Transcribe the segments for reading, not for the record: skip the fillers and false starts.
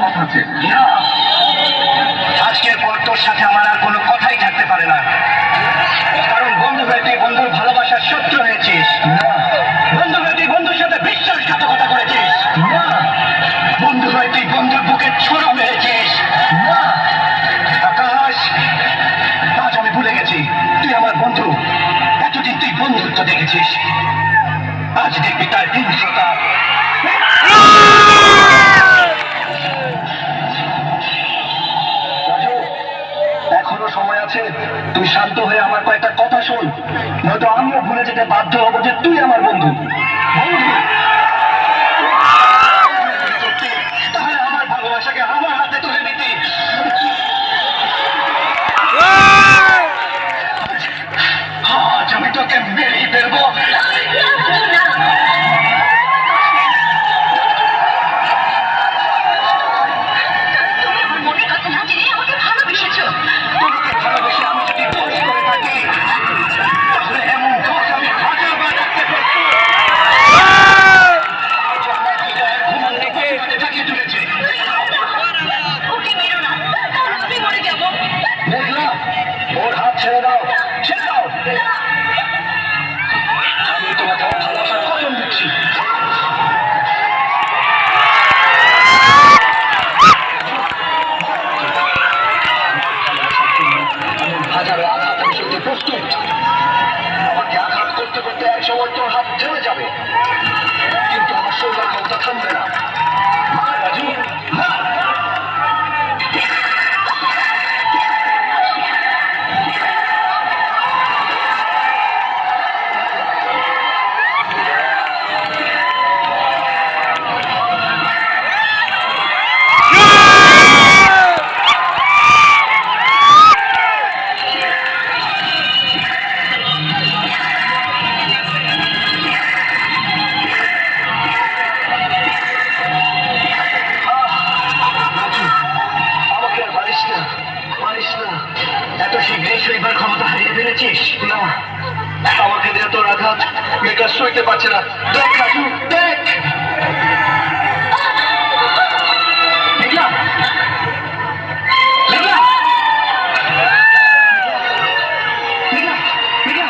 কথা আছে। না, আজকের পর তোর সাথে আমার আর কোনো কথাই থাকতে পারে না, কারণ বন্ধু হয়ে তুই বন্ধুর ভালোবাসার শত্রু হয়েছিস। না, বন্ধু হয়ে তুই বন্ধুর সাথে বিশ্বাসঘাতকতা করেছিস। না, বন্ধু হয়ে তুই বন্ধুর বুকে ছুরি মেরেছিস। না আকাশ, আজ আমি ভুলে গেছি তুই আমার বন্ধু। এতদিন তুই বন্ধুত্ব দেখেছিস, আজ দেখবি তার হিংস্রতা। এখনো সময় আছে, তুই শান্ত হয়ে আমার কয়েকটা কথা শোন, নয়তো আমিও ভুলে যেতে বাধ্য হবো যে তুই আমার বন্ধু। তাহলে আমার ভালোবাসাকে আমার হাতে তুলে নিতি। আজ আমি তোকে মেরেই ফেলবো। ওর হাত ছেড়ে দাও, ছেড়ে দাও। আমি তোমাকে ভালোবাসার কসম দিচ্ছি। হাজারো আঘাত আমি সত্যি প্রস্তুত। আমাকে আঘাত করতে করতে এক সময় তোর হাত থেমে যাবে, কিন্তু আমার শরীরের ক্ষমতা থামবে না। রাজু, এত শীঘ্রই সইবার ক্ষমতা হারিয়ে ফেলেছিস? না, আমাকে দিয়ে তোর আঘাত মেঘা সইতে পারছে না। দেখ রাজু, দেখ। মেঘলা, মেঘলা, মেঘলা, মেঘলা।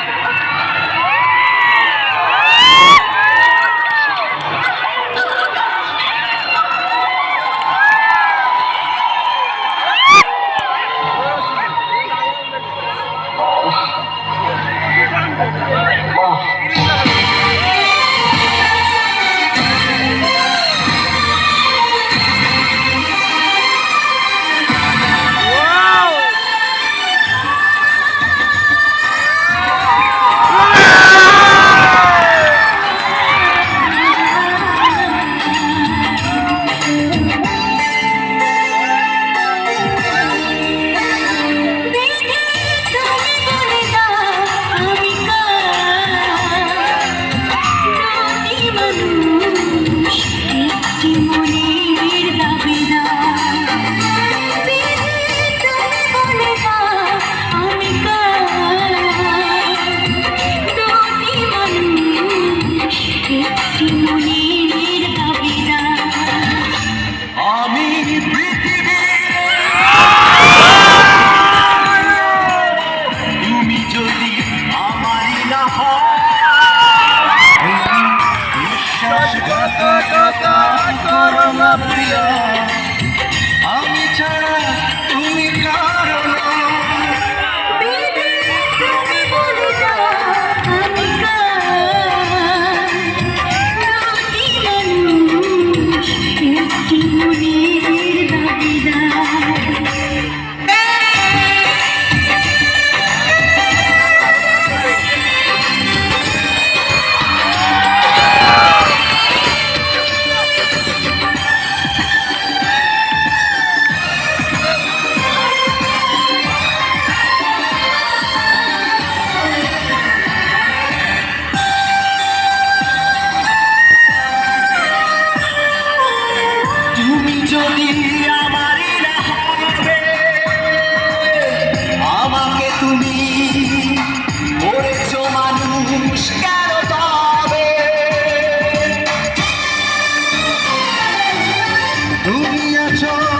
আমি ছাড়া তুমি কারণ তুমি আছো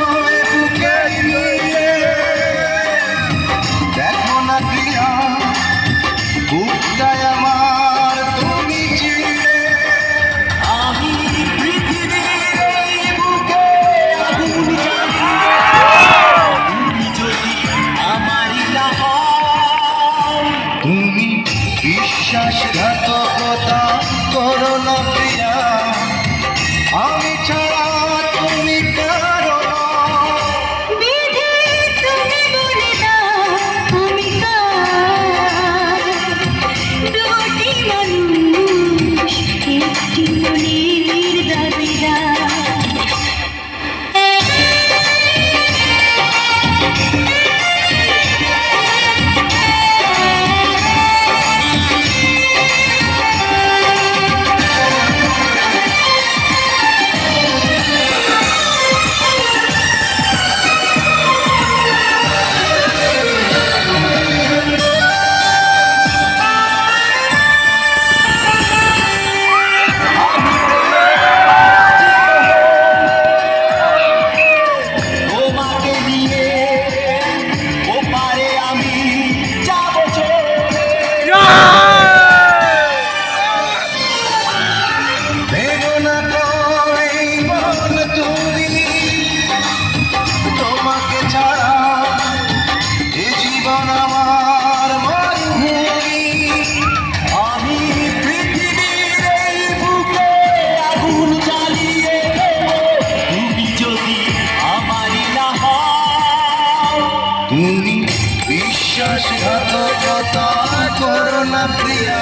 ঘাতকতা করো না প্রিয়া